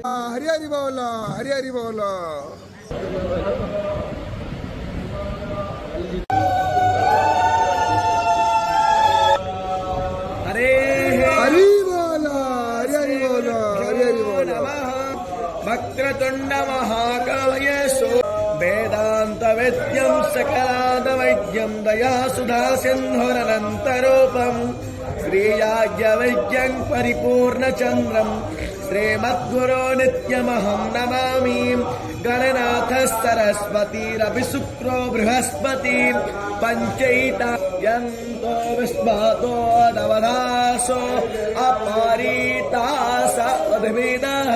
हरि हरि बोल, हरि हरि बोल। हरे हरि बोल, हरि हरि बोल, हरि हरि बोल। वक्रतुंड महाकाय वेदांत वेद्यं सकलाद वैद्यं दया सुधा सिंधुरनंतरूपम श्रीयाज्ञवल्क्यं परिपूर्णचंद्रं श्रीमद्गुरो नित्यमहं नमामि। गणनाथ सरस्वतीरपि शुक्रो बृहस्पति पंचैता यन्तो विस्मतो नवदासो अपरितास उद्भिदः